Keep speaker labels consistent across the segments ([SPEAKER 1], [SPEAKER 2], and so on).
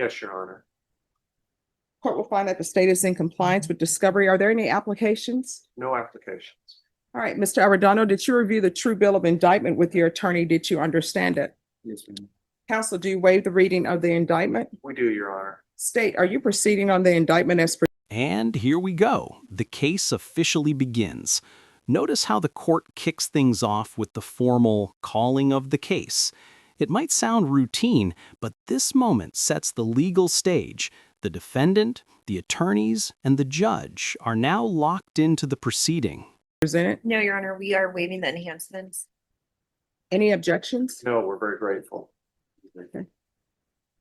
[SPEAKER 1] Yes, Your Honor.
[SPEAKER 2] Court will find that the state is in compliance with discovery. Are there any applications?
[SPEAKER 1] No applications.
[SPEAKER 2] All right, Mr. Aridondo, did you review the true bill of indictment with your attorney? Did you understand it?
[SPEAKER 1] Yes, ma'am.
[SPEAKER 2] Counsel, do you waive the reading of the indictment?
[SPEAKER 1] We do, Your Honor.
[SPEAKER 2] State, are you proceeding on the indictment as
[SPEAKER 3] And here we go. The case officially begins. Notice how the court kicks things off with the formal calling of the case. It might sound routine, but this moment sets the legal stage. The defendant, the attorneys, and the judge are now locked into the proceeding.
[SPEAKER 2] presented?
[SPEAKER 4] No, Your Honor, we are waiving the enhancements.
[SPEAKER 2] Any objections?
[SPEAKER 1] No, we're very grateful.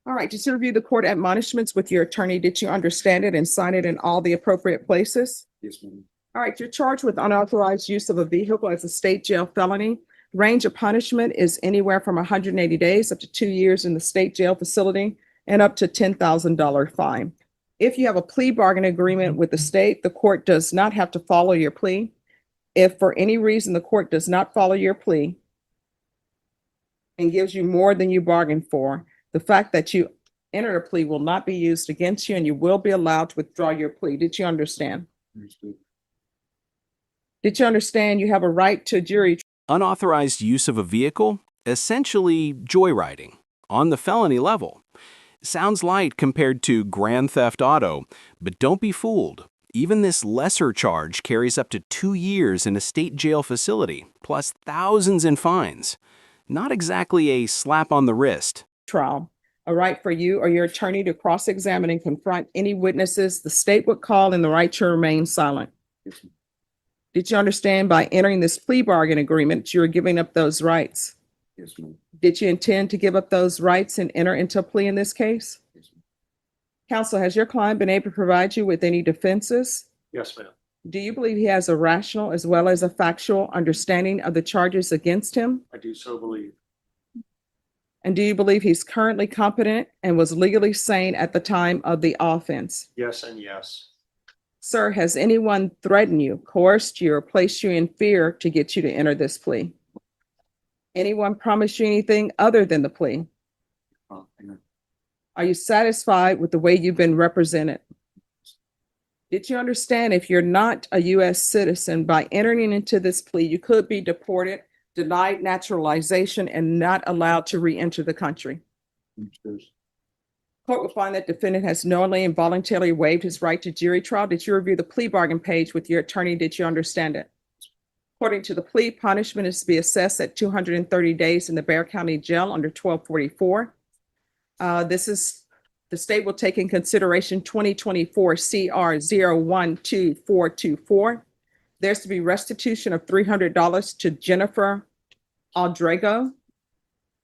[SPEAKER 2] All right, did you review the court admonishments with your attorney? Did you understand it and sign it in all the appropriate places?
[SPEAKER 1] Yes, ma'am.
[SPEAKER 2] All right, you're charged with unauthorized use of a vehicle as a state jail felony. Range of punishment is anywhere from 180 days up to 2 years in the state jail facility and up to $10,000 fine. If you have a plea bargain agreement with the state, the court does not have to follow your plea. If for any reason the court does not follow your plea and gives you more than you bargained for, the fact that you entered a plea will not be used against you and you will be allowed to withdraw your plea. Did you understand? Did you understand you have a right to jury?
[SPEAKER 3] Unauthorized use of a vehicle? Essentially joyriding, on the felony level. Sounds light compared to grand theft auto, but don't be fooled. Even this lesser charge carries up to 2 years in a state jail facility, plus thousands in fines. Not exactly a slap on the wrist.
[SPEAKER 2] Trial, a right for you or your attorney to cross-examine and confront any witnesses the state would call and the right to remain silent. Did you understand by entering this plea bargain agreement, you are giving up those rights?
[SPEAKER 1] Yes, ma'am.
[SPEAKER 2] Did you intend to give up those rights and enter into a plea in this case?
[SPEAKER 1] Yes, ma'am.
[SPEAKER 2] Counsel, has your client been able to provide you with any defenses?
[SPEAKER 1] Yes, ma'am.
[SPEAKER 2] Do you believe he has a rational as well as a factual understanding of the charges against him?
[SPEAKER 1] I do so believe.
[SPEAKER 2] And do you believe he's currently competent and was legally sane at the time of the offense?
[SPEAKER 1] Yes and yes.
[SPEAKER 2] Sir, has anyone threatened you, coerced you, or placed you in fear to get you to enter this plea? Anyone promised you anything other than the plea?
[SPEAKER 1] Amen.
[SPEAKER 2] Are you satisfied with the way you've been represented? Did you understand if you're not a U.S. citizen, by entering into this plea, you could be deported, denied naturalization, and not allowed to re-enter the country? Court will find that defendant has knowingly and voluntarily waived his right to jury trial. Did you review the plea bargain page with your attorney? Did you understand it? According to the plea, punishment is to be assessed at 230 days in the Bexar County Jail under 1244. The state will take in consideration 2024 CR 012424. There's to be restitution of $300 to Jennifer Aldrego,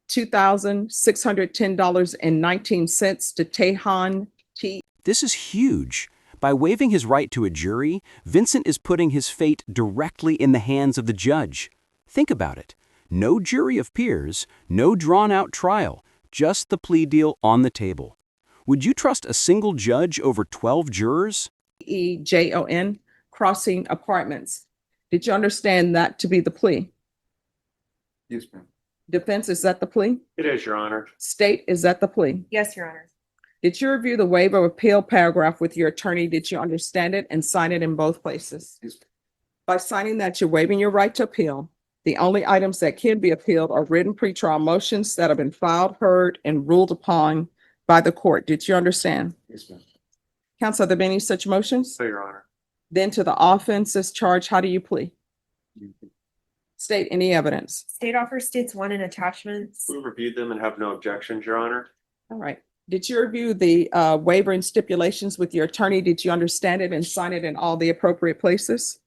[SPEAKER 2] $2,610.19 to Tahhan T.
[SPEAKER 3] This is huge. By waiving his right to a jury, Vincent is putting his fate directly in the hands of the judge. Think about it. No jury of peers, no drawn-out trial, just the plea deal on the table. Would you trust a single judge over 12 jurors?
[SPEAKER 2] John Crossing Apartments. Did you understand that to be the plea?
[SPEAKER 1] Yes, ma'am.
[SPEAKER 2] Defense, is that the plea?
[SPEAKER 1] It is, Your Honor.
[SPEAKER 2] State, is that the plea?
[SPEAKER 4] Yes, Your Honor.
[SPEAKER 2] Did you review the waiver of appeal paragraph with your attorney? Did you understand it and sign it in both places?
[SPEAKER 1] Yes.
[SPEAKER 2] By signing that, you're waiving your right to appeal. The only items that can be appealed are written pretrial motions that have been filed, heard, and ruled upon by the court. Did you understand?
[SPEAKER 1] Yes, ma'am.
[SPEAKER 2] Counsel, have there been any such motions?
[SPEAKER 1] So, Your Honor.
[SPEAKER 2] Then to the offenses charged, how do you plea? State, any evidence?
[SPEAKER 4] State offer states 1 in attachments.
[SPEAKER 1] We reviewed them and have no objections, Your Honor.
[SPEAKER 2] All right. Did you review the waiver and stipulations with your attorney? Did you understand it and sign it in all the appropriate places?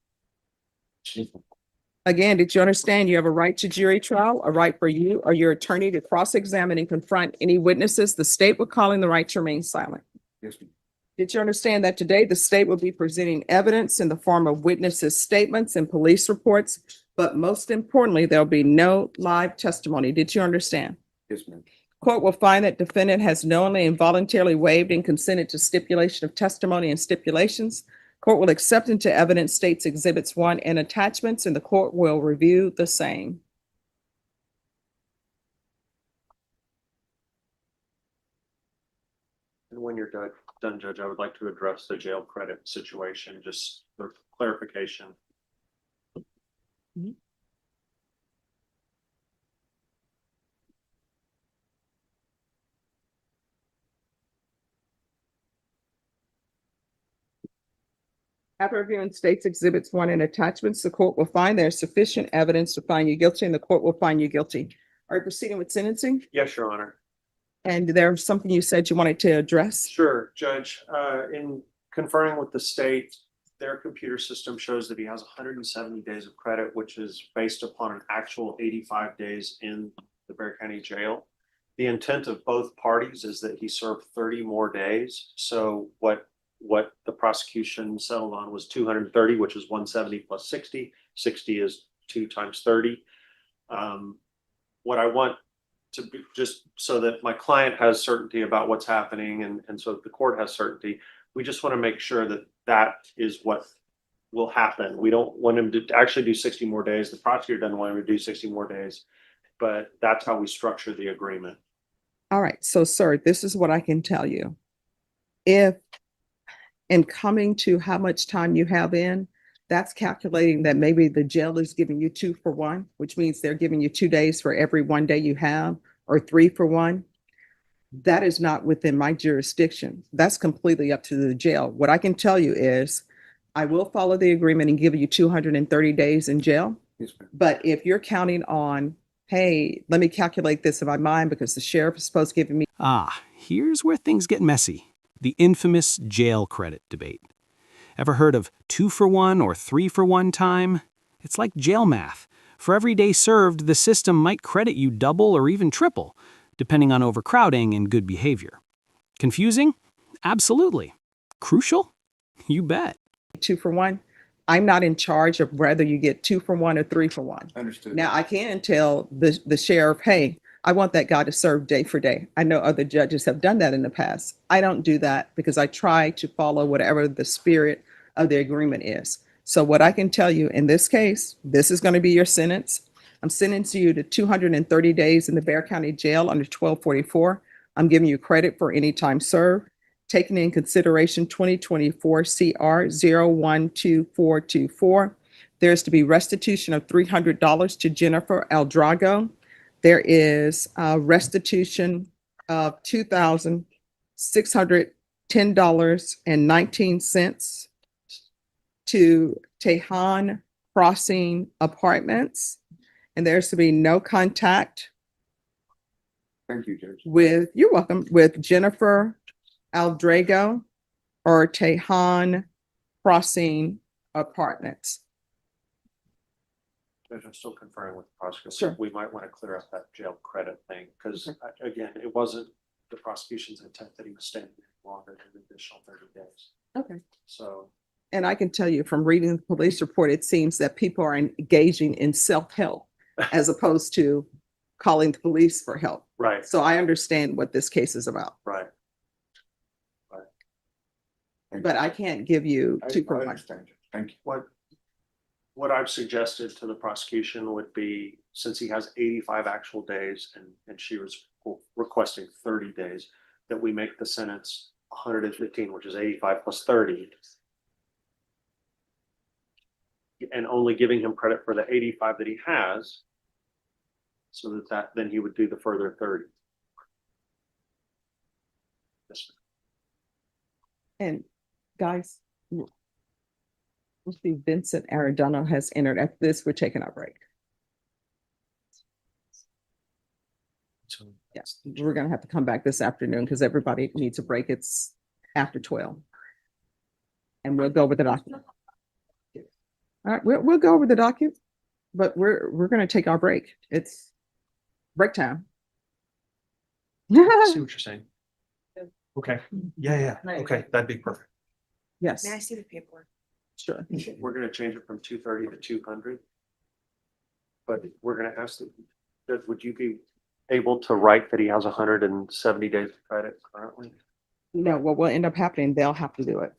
[SPEAKER 2] Again, did you understand you have a right to jury trial, a right for you or your attorney to cross-examine and confront any witnesses the state would call in the right to remain silent?
[SPEAKER 1] Yes, ma'am.
[SPEAKER 2] Did you understand that today the state will be presenting evidence in the form of witnesses' statements and police reports, but most importantly, there'll be no live testimony? Did you understand?
[SPEAKER 1] Yes, ma'am.
[SPEAKER 2] Court will find that defendant has knowingly and voluntarily waived and consented to stipulation of testimony and stipulations. Court will accept into evidence states exhibits 1 and attachments, and the court will review the same.
[SPEAKER 1] And when you're done, Judge, I would like to address the jail credit situation, just for clarification.
[SPEAKER 2] After reviewing states exhibits 1 and attachments, the court will find there is sufficient evidence to find you guilty and the court will find you guilty. Are you proceeding with sentencing?
[SPEAKER 1] Yes, Your Honor.
[SPEAKER 2] And there's something you said you wanted to address?
[SPEAKER 1] Sure, Judge. In conferring with the state, their computer system shows that he has 170 days of credit, which is based upon an actual 85 days in the Bexar County Jail. The intent of both parties is that he serve 30 more days. So what the prosecution settled on was 230, which is 170 plus 60. 60 is 2 times 30. What I want to be, just so that my client has certainty about what's happening and so the court has certainty, we just want to make sure that that is what will happen. We don't want him to actually do 60 more days. The prosecutor doesn't want him to do 60 more days, but that's how we structure the agreement.
[SPEAKER 2] All right, so sir, this is what I can tell you. If in coming to how much time you have in, that's calculating that maybe the jail is giving you 2 for 1, which means they're giving you 2 days for every 1 day you have, or 3 for 1. That is not within my jurisdiction. That's completely up to the jail. What I can tell you is I will follow the agreement and give you 230 days in jail.
[SPEAKER 1] Yes, ma'am.
[SPEAKER 2] But if you're counting on, hey, let me calculate this in my mind because the sheriff is supposed to give me.
[SPEAKER 3] Ah, here's where things get messy. The infamous jail credit debate. Ever heard of 2 for 1 or 3 for 1 time? It's like jail math. For every day served, the system might credit you double or even triple, depending on overcrowding and good behavior. Confusing? Absolutely. Crucial? You bet.
[SPEAKER 2] 2 for 1. I'm not in charge of whether you get 2 for 1 or 3 for 1.
[SPEAKER 1] Understood.
[SPEAKER 2] Now I can tell the sheriff, hey, I want that guy to serve day for day. I know other judges have done that in the past. I don't do that because I try to follow whatever the spirit of the agreement is. So what I can tell you in this case, this is going to be your sentence. I'm sentencing you to 230 days in the Bexar County Jail under 1244. I'm giving you credit for any time served. Taking in consideration 2024 CR 012424. There's to be restitution of $300 to Jennifer Aldrego. There is restitution of $2,610.19 to Tahhan Crossing Apartments. And there's to be no contact.
[SPEAKER 1] Thank you, Judge.
[SPEAKER 2] You're welcome, with Jennifer Aldrego or Tahhan Crossing Apartments.
[SPEAKER 1] Judge, I'm still conferring with the prosecutor.
[SPEAKER 2] Sure.
[SPEAKER 1] We might want to clear up that jail credit thing because
[SPEAKER 2] Okay.
[SPEAKER 1] again, it wasn't the prosecution's intent that he was staying longer than an additional 30 days.
[SPEAKER 2] Okay.
[SPEAKER 1] So,
[SPEAKER 2] And I can tell you from reading the police report, it seems that people are engaging in self-help as opposed to calling the police for help.
[SPEAKER 1] right,
[SPEAKER 2] So I understand what this case is about,
[SPEAKER 1] right.
[SPEAKER 2] but I can't give you 2 for 1.
[SPEAKER 1] understand. Thank you. What I've suggested to the prosecution would be, since he has 85 actual days and she was requesting 30 days, that we make the sentence 115, which is 85 plus 30. And only giving him credit for the 85 that he has, so that then he would do the further 30. Yes,
[SPEAKER 2] And guys, let's see, Vincent Aridondo has entered. After this, we're taking our break.
[SPEAKER 1] so
[SPEAKER 2] Yes, we're gonna have to come back this afternoon because everybody needs a break. It's after 12. And we'll go over the document. All right, we'll go over the document, but we're gonna take our break. It's break time.
[SPEAKER 1] I see what you're saying. Okay, yeah,
[SPEAKER 2] Right.
[SPEAKER 1] okay, that'd be perfect.
[SPEAKER 2] Yes,
[SPEAKER 4] May I see the paperwork?
[SPEAKER 2] sure.
[SPEAKER 1] We're gonna change it from 230 to 200. But we're gonna ask the judge, would you be able to write that he has 170 days of credit currently?
[SPEAKER 2] No, what will end up happening, they'll have to do it.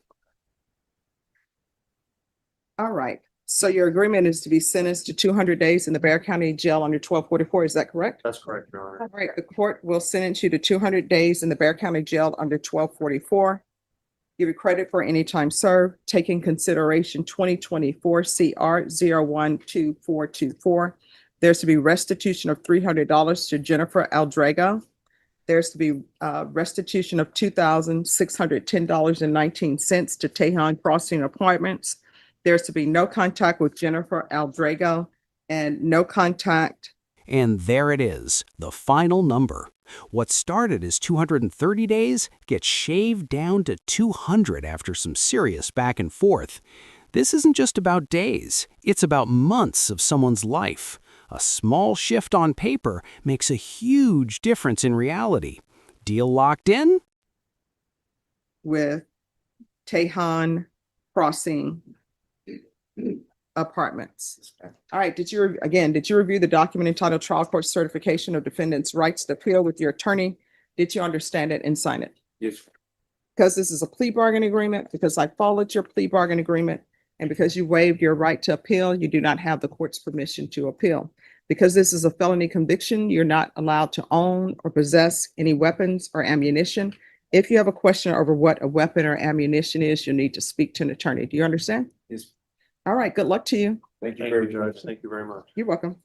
[SPEAKER 2] All right, So your agreement is to be sentenced to 200 days in the Bexar County Jail under 1244, is that correct?
[SPEAKER 1] That's correct, Your Honor.
[SPEAKER 2] All right, the court will sentence you to 200 days in the Bexar County Jail under 1244. Give you credit for any time served, taking consideration 2024 CR 012424. There's to be restitution of $300 to Jennifer Aldrego. There's to be restitution of $2,610.19 to Tahhan Crossing Apartments. There's to be no contact with Jennifer Aldrego and no contact.
[SPEAKER 3] And there it is, the final number. What started as 230 days gets shaved down to 200 after some serious back and forth. This isn't just about days, it's about months of someone's life. A small shift on paper makes a huge difference in reality. Deal locked in?
[SPEAKER 2] With Tahhan Crossing Apartments. All right, did you review the document entitled Trial Court Certification of Defendant's Rights to Appeal with your attorney? Did you understand it and sign it?
[SPEAKER 1] Yes.
[SPEAKER 2] Because this is a plea bargain agreement, because I followed your plea bargain agreement, and because you waived your right to appeal, you do not have the court's permission to appeal. Because this is a felony conviction, you're not allowed to own or possess any weapons or ammunition. If you have a question over what a weapon or ammunition is, you'll need to speak to an attorney. Do you understand?
[SPEAKER 1] Yes.
[SPEAKER 2] All right, good luck to you.
[SPEAKER 1] Thank you, Judge. Thank you very much.
[SPEAKER 2] You're welcome.